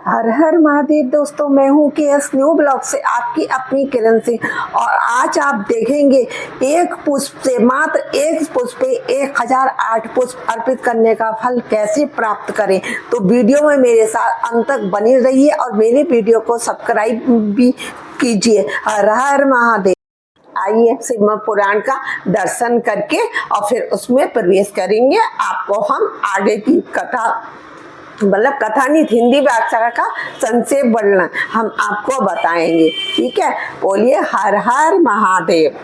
हर हर महादेव दोस्तों, मैं हूँ KS न्यू ब्लॉग से आपकी अपनी किरण सिंह। और आज आप देखेंगे एक पुष्प से, मात्र एक पुष्प पे 1008 पुष्प अर्पित करने का फल कैसे प्राप्त करें। तो वीडियो में मेरे साथ अंत तक बनी रहिए और मेरे वीडियो को सब्सक्राइब भी कीजिए। हर हर महादेव। आइए शिव पुराण का दर्शन करके और फिर उसमें प्रवेश करेंगे। आपको हम आगे की कथा, मतलब कथा नहीं, हिंदी व्याख्या का संक्षेप वर्णन हम आपको बताएंगे। ठीक है, बोलिए हर हर महादेव।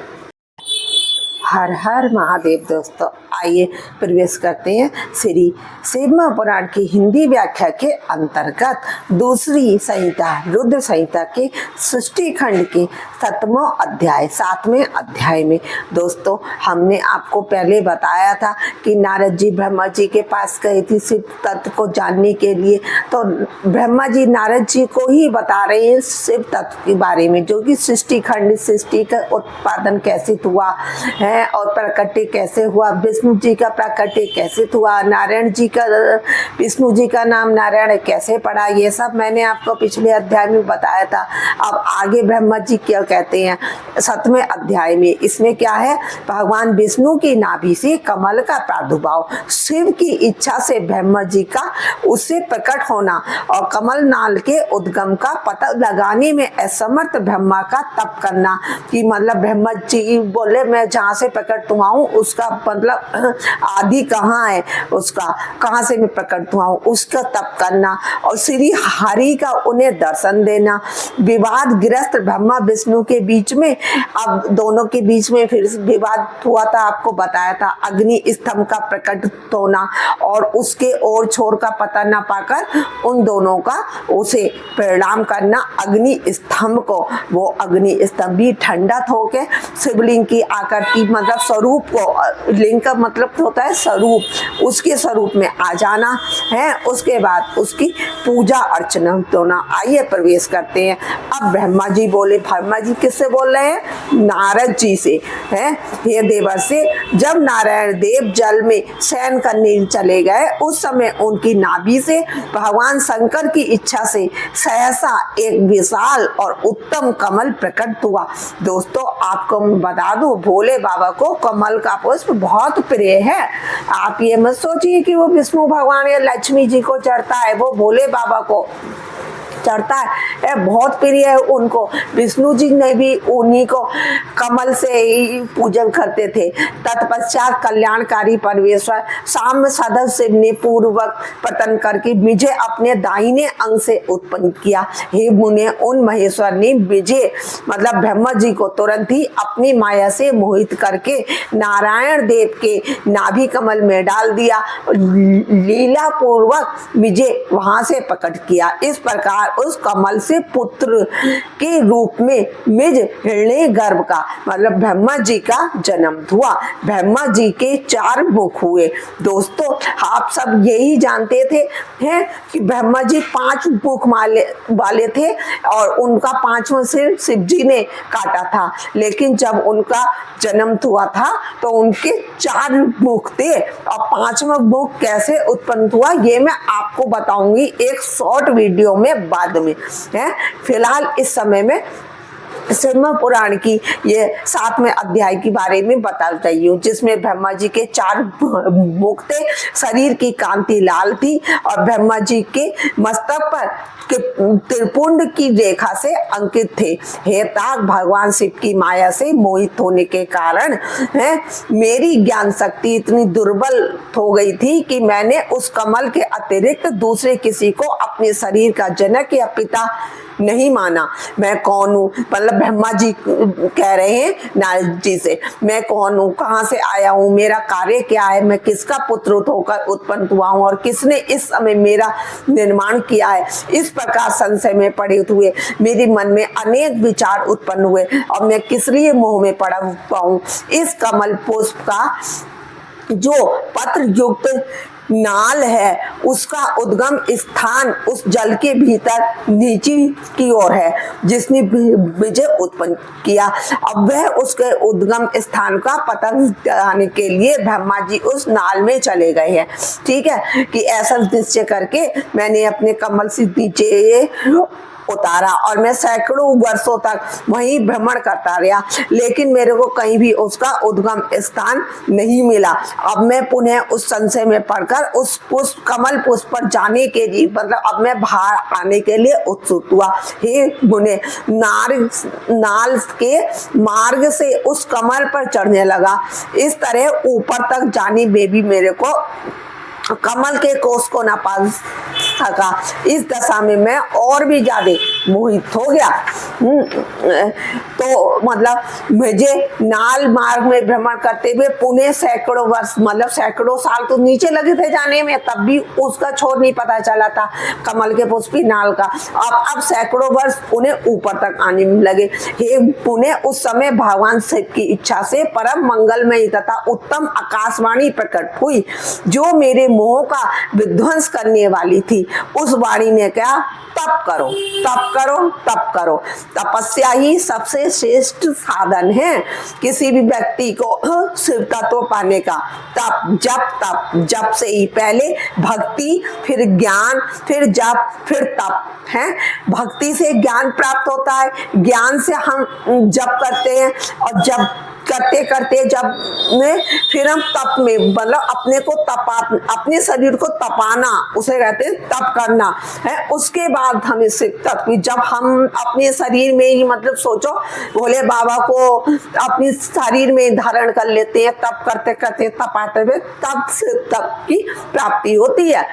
हर हर महादेव दोस्तों, आइए प्रवेश करते हैं श्री शिव पुराण की हिंदी व्याख्या के अंतर्गत दूसरी संहिता रुद्र संहिता के सृष्टि खंड के 7वें अध्याय में। दोस्तों, हमने आपको पहले बताया था कि नारद जी ब्रह्मा जी के पास गए थे शिव तत्व को जानने के लिए। तो ब्रह्मा जी नारद जी को ही बता रहे हैं शिव तत्व के बारे में, जो कि सृष्टि खंड, सृष्टि का उत्पादन कैसे हुआ है और प्रकृति कैसे हुआ, विष्णु जी का प्रकृति कैसे हुआ, नारायण जी का, विष्णु जी का नाम नारायण कैसे पड़ा, ये सब मैंने आपको पिछले अध्याय में बताया था। अब आगे ब्रह्मा जी क्या कहते हैं 7वें अध्याय में। इसमें क्या है, भगवान विष्णु की नाभि से कमल का प्रादुर्भाव, शिव की इच्छा से ब्रह्मा जी का उससे प्रकट होना और कमल नाल के उद्गम का पता लगाने में असमर्थ ब्रह्मा का तप करना। कि मतलब ब्रह्मा जी बोले मैं जहाँ से प्रकट हुआ हूँ उसका मतलब आदि कहाँ है, उसका कहाँ से मैं प्रकट हुआ हूँ उसका तप करना और श्री हरि का उन्हें दर्शन देना। विवाद ग्रस्त ब्रह्मा विष्णु के बीच में, अब दोनों के बीच में फिर विवाद हुआ था, आपको बताया था। अग्नि स्तंभ का प्रकट होना और उसके ओर छोर का पता न पाकर उन दोनों का उसे परिणाम करना अग्नि स्तंभ को। वो अग्नि स्तंभ भी ठंडा होके शिवलिंग की आकृति, मतलब स्वरूप को, लिंग का मतलब होता है स्वरूप, उसके स्वरूप में आ जाना है। उसके बाद उसकी पूजा अर्चना होना। आइए प्रवेश करते हैं। अब ब्रह्मा जी बोले, ब्रह्मा जी किससे बोल रहे हैं, नारद जी से है। हे देवर्षि, जब नारायण देव जल में शयन करने चले गए उस समय उनकी नाभि से भगवान शंकर की इच्छा से सहसा एक विशाल और उत्तम कमल प्रकट हुआ। दोस्तों, आपको मैं बता दूं, भोले बाबा को कमल का पुष्प बहुत प्रिय है। आप ये मत सोचिए कि वो विष्णु भगवान या लक्ष्मी जी को चढ़ता है, वो भोले बाबा को चढ़ता है, बहुत प्रिय है उनको। विष्णु जी ने भी उन्हीं को कमल से ही पूजन करते थे। तत्पश्चात कल्याणकारी परमेश्वर साम्य सदस्य शिव ने पूर्वक पतन करके विजय अपने दाहिने अंग से उत्पन्न किया। हे मुने, उन महेश्वर ने विजय मतलब ब्रह्मा जी को तुरंत ही अपनी माया से मोहित करके नारायण देव के नाभि कमल में डाल दिया। लीला पूर्वक विजय वहां से प्रकट किया। इस प्रकार उस कमल से पुत्र के रूप में निज हिरण्य गर्भ का मतलब ब्रह्मा जी का जन्म हुआ। ब्रह्मा जी के 4 मुख हुए। दोस्तों, आप सब यही जानते थे हैं कि ब्रह्मा जी 5 मुख वाले थे और उनका 5वां सिर शिव जी ने काटा था। लेकिन जब उनका जन्म हुआ था तो उनके 4 मुख थे और 5वां मुख कैसे उत्पन्न हुआ ये मैं आपको बताऊंगी एक शॉर्ट वीडियो में बाद में है। फिलहाल इस समय में शिव पुराण की ये 7वें अध्याय के बारे में बता रही हूँ, जिसमें ब्रह्मा जी के 4 मुख थे, शरीर की कांति लाल थी और ब्रह्मा जी के मस्तक पर त्रिपुंड की रेखा से अंकित थे। हे तात, भगवान शिव की माया से मोहित होने के कारण है मेरी ज्ञान शक्ति इतनी दुर्बल हो गई थी कि मैंने उस कमल के अतिरिक्त दूसरे किसी को अपने शरीर का जनक या पिता नहीं माना। मैं कौन हूँ, मतलब ब्रह्मा जी कह रहे हैं नारद जी से, मैं कौन हूँ, कहाँ से आया हूँ, मेरा कार्य क्या है, मैं किसका पुत्र होकर उत्पन्न हुआ हूँ और किसने इस समय मेरा निर्माण किया है। इस प्रकार संशय में पड़े हुए मेरे मन में अनेक विचार उत्पन्न हुए और मैं किस लिए मोह में पड़ा हुआ हूँ। इस कमल पुष्प का जो पत्र युक्त नाल है उसका उद्गम स्थान उस जल के भीतर नीचे की ओर है जिसने विजय उत्पन्न किया। अब वह उसके उद्गम स्थान का पता लगाने के लिए ब्रह्मा जी उस नाल में चले गए हैं। ठीक है, कि ऐसा निश्चय करके मैंने अपने कमल से नीचे उतारा और मैं सैकड़ों वर्षों तक वहीं भ्रमण करता रहा, लेकिन मेरे को कहीं भी उसका उद्गम स्थान नहीं मिला। अब मैं पुनः उस संशय में पड़कर उस पुष्प कमल पुष्प पर जाने के लिए मतलब अब मैं बाहर आने के लिए उत्सुक हुआ। हे मुने, नाल के मार्ग से उस कमल पर चढ़ने लगा। इस तरह ऊपर तक जाने में भी मेरे को कमल के कोष को ना पा सका। इस दशा में मैं और भी ज्यादा मोहित हो गया। तो मतलब मुझे नाल मार्ग में भ्रमण करते हुए पुणे सैकड़ों वर्ष मतलब सैकड़ों साल तो नीचे लगे थे जाने में, तब भी उसका छोर नहीं पता चला था कमल के पुष्पी नाल का। अब सैकड़ों वर्ष पुणे ऊपर तक आने लगे। हे पुणे, उस समय भगवान शिव की इच्छा से परम मंगलमयी तथा उत्तम आकाशवाणी प्रकट हुई जो मेरे मोह का विध्वंस करने वाली थी। उस वाणी ने कहा, तप करो तप करो तप करो। तपस्या ही सबसे श्रेष्ठ साधन है किसी भी व्यक्ति को शिव तत्व पाने का। तप जप से ही पहले भक्ति, फिर ज्ञान, फिर जप, फिर तप है। भक्ति से ज्ञान प्राप्त होता है, ज्ञान से हम जप करते हैं और जप करते करते जब में फिर हम तप में मतलब अपने को अपने शरीर को तपाना, उसे कहते हैं तप करना है। उसके बाद हमें शिव तत्व, जब हम अपने शरीर में ही मतलब सोचो भोले बाबा को अपने शरीर में धारण कर लेते हैं, तप करते करते तपाते हुए तब शिव तत्व की प्राप्ति होती है।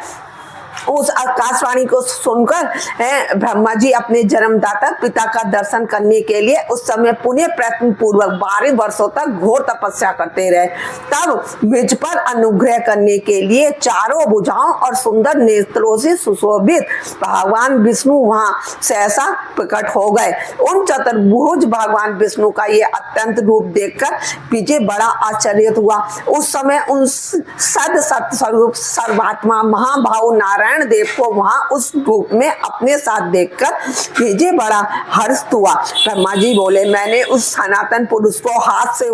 उस आकाशवाणी को सुनकर ब्रह्मा जी अपने जन्मदाता पिता का दर्शन करने के लिए उस समय पुण्य प्रयत्न पूर्वक 12 वर्षों तक घोर तपस्या करते रहे। तब मुझ पर अनुग्रह करने के लिए चारों भुजाओं और सुंदर नेत्रों से सुशोभित भगवान विष्णु वहां सहसा प्रकट हो गए। उन चतुर्भुज भगवान विष्णु का ये अत्यंत रूप देखकर मुझे बड़ा आश्चर्य हुआ। उस समय उन सद सत स्वरूप सर्वात्मा महाभाव नारायण देव को वहां उस रूप में अपने साथ देखकर मुझे बड़ा हर्ष हुआ। ब्रह्मा जी बोले, मैंने उस सनातन पुरुष को हाथ से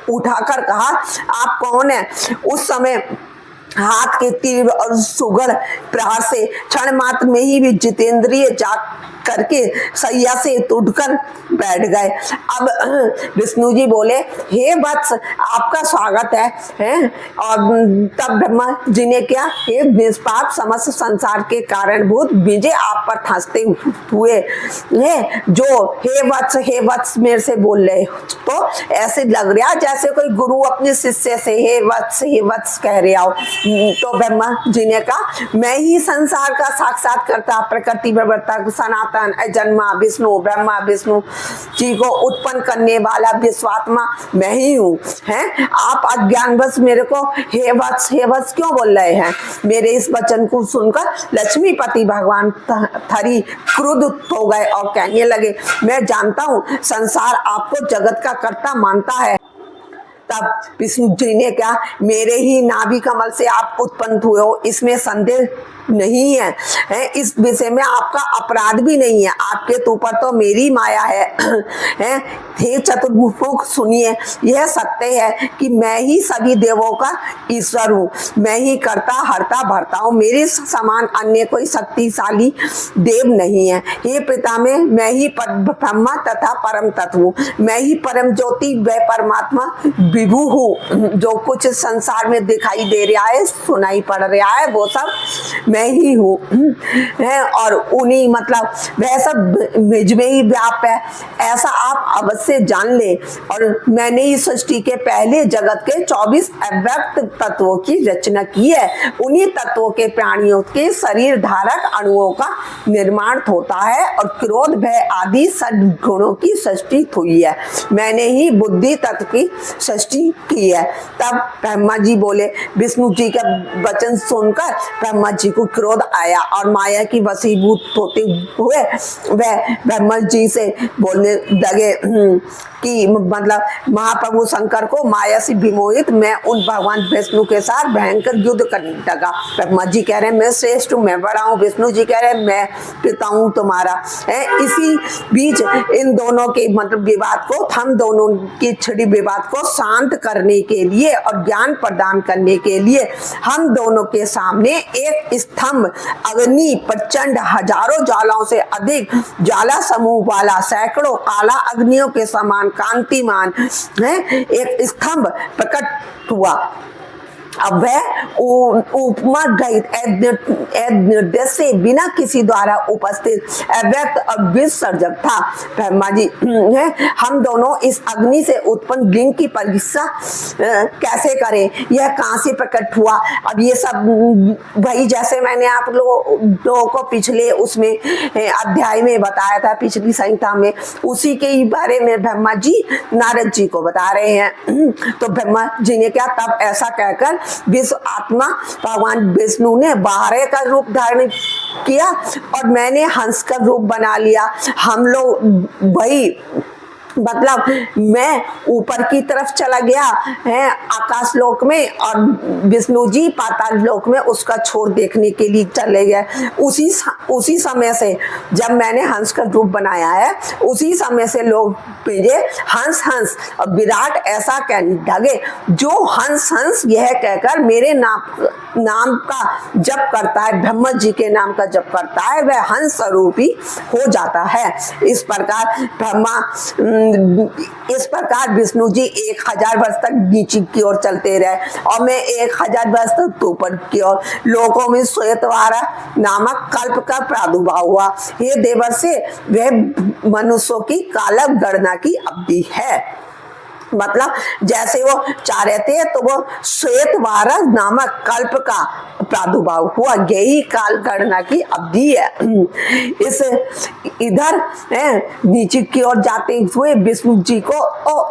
उठाकर कहा, आप कौन है? उस समय हाथ के तीव्र और सुगढ़ प्रहार से क्षण मात्र में ही भी जितेंद्रिय जाग करके सैया से उठकर बैठ गए। अब विष्णु जी बोले, हे वत्स, आपका स्वागत है? और तब ब्रह्मा जी ने क्या, हे निष्पाप समस्त संसार के कारणभूत विजय आप पर हंसते हुए है जो हे वत्स मेरे से बोल रहे, तो ऐसे लग रहा जैसे कोई गुरु अपने शिष्य से हे वत्स कह रहे हो। तो ब्रह्मा जी ने कहा, मैं ही संसार का साक्षात करता, प्रकृति प्रवर्तक, सनातन अजन्मा विष्णु, ब्रह्मा विष्णु जी को उत्पन्न करने वाला विश्वात्मा मैं ही हूँ। हैं, आप अज्ञानवश मेरे को हे वत्स क्यों बोल रहे हैं? मेरे इस वचन को सुनकर लक्ष्मीपति भगवान थरी क्रुद्ध हो गए और कहने लगे, मैं जानता हूँ संसार आपको जगत का कर्ता मानता है। तब विष्णु जी ने क्या, मेरे ही नाभि कमल से आप उत्पन्न हुए हो, इसमें संदेह नहीं है, इस विषय में आपका अपराध भी नहीं है। आपके ऊपर तो मेरी माया है। हे चतुर्मुख, सुनिए, यह सत्य है कि मैं ही सभी देवों का ईश्वर हूँ। मैं ही करता हरता भरता हूँ। मेरे समान अन्य कोई शक्तिशाली देव नहीं है। हे पिता में मैं ही ब्रह्मा तथा परम तत्व हूँ। मैं ही परम ज्योति व परमात्मा विभु हूँ। जो कुछ संसार में दिखाई दे रहा है, सुनाई पड़ रहा है, वो सब मैं ही हूँ और उन्हीं मतलब वह सब मुझ में ही व्याप है, ऐसा आप अवश्य जान ले। और मैंने ही सृष्टि के पहले जगत के 24 अव्यक्त तत्वों की रचना की है। उन्हीं तत्वों के प्राणियों के शरीर धारक अणुओं का निर्माण होता है और क्रोध भय आदि सद्गुणों की सृष्टि हुई है। मैंने ही बुद्धि तत्व की सृष्टि की है। तब ब्रह्मा जी बोले, विष्णु जी का वचन सुनकर ब्रह्मा जी को को क्रोध आया और माया की वशीभूत होते हुए वह ब्रह्मा जी से बोलने लगे कि मतलब महाप्रभु शंकर को माया से विमोहित मैं उन भगवान विष्णु के साथ भयंकर युद्ध करने लगा। ब्रह्मा जी कह रहे हैं मैं श्रेष्ठ हूँ, मैं बड़ा हूँ। विष्णु जी कह रहे हैं मैं पिता हूँ तुम्हारा। इसी बीच इन दोनों के मतलब विवाद को, हम दोनों की छिड़ी विवाद को शांत करने के लिए और ज्ञान प्रदान करने के लिए हम दोनों के सामने एक स्तंभ अग्नि प्रचंड हजारों ज्वालाओं से अधिक ज्वाला समूह वाला सैकड़ों काला अग्नियों के समान कांतिमान है एक स्तंभ प्रकट हुआ। अब वह उपमा निर्देश से बिना किसी द्वारा उपस्थित अव्यक्त और विसर्जक था। ब्रह्मा जी है हम दोनों इस अग्नि से उत्पन्न लिंग की परीक्षा कैसे करें, यह कहां से प्रकट हुआ। अब ये सब वही जैसे मैंने आप लोगों को पिछले उसमें अध्याय में बताया था, पिछली संहिता में, उसी के बारे में ब्रह्मा जी नारद जी को बता रहे हैं। तो ब्रह्मा जी ने क्या तब ऐसा कहकर विश्व आत्मा भगवान विष्णु ने बारह का रूप धारण किया और मैंने हंस का रूप बना लिया। हम लोग वही मतलब मैं ऊपर की तरफ चला गया है आकाश लोक में और विष्णु जी पाताल लोक में उसका छोर देखने के लिए चले गए। उसी समय से जब मैंने हंस का रूप बनाया है उसी समय से लोग मुझे हंस हंस और विराट ऐसा कहने लगे। जो हंस हंस यह कहकर मेरे नाम का जप करता है, ब्रह्मा जी के नाम का जप करता है, वह हंस स्वरूपी हो जाता है। इस प्रकार विष्णु जी 1000 वर्ष तक नीचे की ओर चलते रहे और मैं 1000 वर्ष तक ऊपर की ओर। लोकों में श्वेतवारा नामक कल्प का प्रादुर्भाव हुआ। ये देवर्षि वह मनुष्यों की कालक गणना की अवधि है। मतलब जैसे वो चाह रहे थे तो वो श्वेतवारा नामक कल्प का प्रादुर्भाव हुआ, यही काल गणना की अवधि है। इस इधर नीचे की ओर जाते हुए विष्णु जी को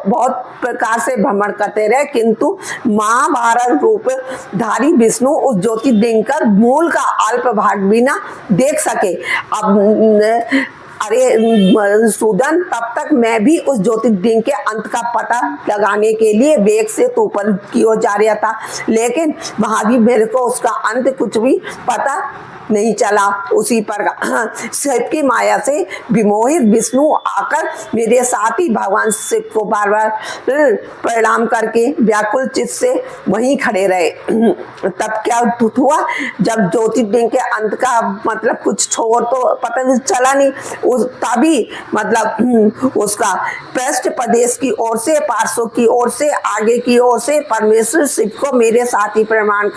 बहुत प्रकार से भ्रमण करते रहे, किंतु महाभारत रूप धारी विष्णु उस ज्योतिर्लिंग का मूल का अल्प भाग भी ना देख सके। अब अरे सूदन तब तक मैं भी उस ज्योतिर्लिंग के अंत का पता लगाने के लिए वेग से ऊपर की ओर जा रहा था, लेकिन वहां भी मेरे को उसका अंत कुछ भी पता नहीं चला। उसी पर शिव की माया से विमोहित विष्णु आकर मेरे साथ ही भगवान शिव को बार बार प्रणाम करके व्याकुल चित्त से वहीं खड़े रहे। तब क्या हुआ, जब ज्योतिर्लिंग के अंत का मतलब कुछ छोर तो पता नहीं चला नहीं, तभी मतलब उसका पृष्ठ प्रदेश की ओर से, पार्श्व की ओर से, आगे की ओर से परमेश्वर शिव को मेरे साथ ही प्रणाम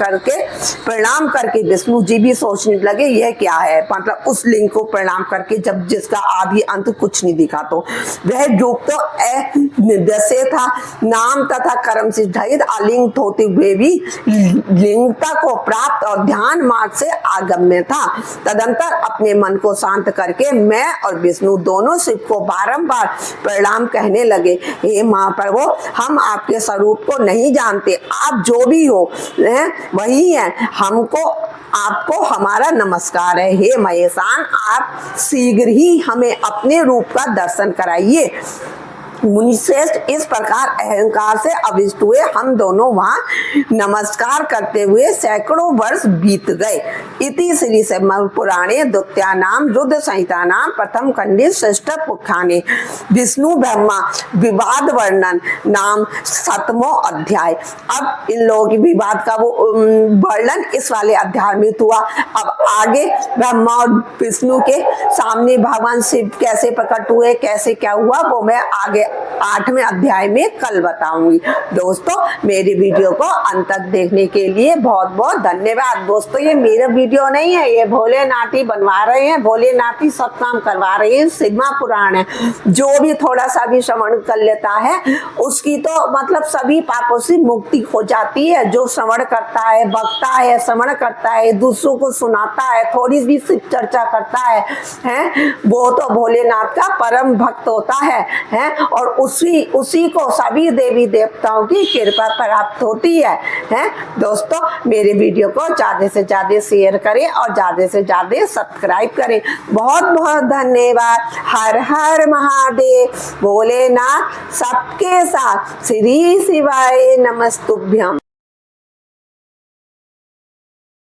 करके विष्णु जी भी सोचने लगे यह क्या है। मतलब उस लिंग को प्रणाम करके जब जिसका आदि अंत कुछ नहीं दिखा तो वह रूप तो अनिर्देश्य था, नाम तथा कर्म से रहित अलिंग होते हुए भी लिंगता को प्राप्त और ध्यान मार्ग से आगम्य था। तदंतर अपने मन को शांत करके मैं और विष्णु दोनों शिव को बारंबार प्रणाम कहने लगे। हे महाप्रभु, हम आपके स्वरूप को नहीं जानते, आप जो भी हो वही है, आपको हमारा नमस्कार है। हे महेशान, आप शीघ्र ही हमें अपने रूप का दर्शन कराइए। मुनिश्रेष्ठ इस प्रकार अहंकार से अभिष्ट हुए हम दोनों वहां नमस्कार करते हुए सैकड़ों वर्ष बीत गए। इति श्री पुराणे द्वितीयानाम रुद्र संहितानाम प्रथम खंडे षष्ठ पुख्याने विष्णु ब्रह्मा विवाद वर्णन नाम 7वां अध्याय। अब इन लोगों की विवाद का वो वर्णन इस वाले अध्याय में हुआ। अब आगे ब्रह्मा और विष्णु के सामने भगवान शिव कैसे प्रकट हुए, कैसे क्या हुआ, वो मैं आगे 8वें अध्याय में कल बताऊंगी। दोस्तों, मेरी वीडियो को अंत तक देखने के लिए बहुत बहुत धन्यवाद। दोस्तों, ये मेरा वीडियो नहीं है, ये भोलेनाथ ही बनवा रहे हैं, भोलेनाथ ही सब काम करवा रहे हैं। सिग्मा पुराण है, जो भी थोड़ा सा भी श्रवण कर लेता है उसकी तो मतलब सभी पापों से मुक्ति हो जाती है। जो श्रवण करता है, बकता है, श्रवण करता है, दूसरों को सुनाता है, थोड़ी भी चर्चा करता है, वो तो भोलेनाथ का परम भक्त होता है और और उसी को सभी देवी देवताओं की कृपा प्राप्त होती है। हैं दोस्तों, मेरे वीडियो को ज़्यादा से ज़्यादा शेयर करें और ज़्यादा से ज़्यादा सब्सक्राइब करें। बहुत बहुत धन्यवाद। हर हर महादेव। भोलेनाथ सबके साथ। श्री शिवाय नमस्तुभ्यम।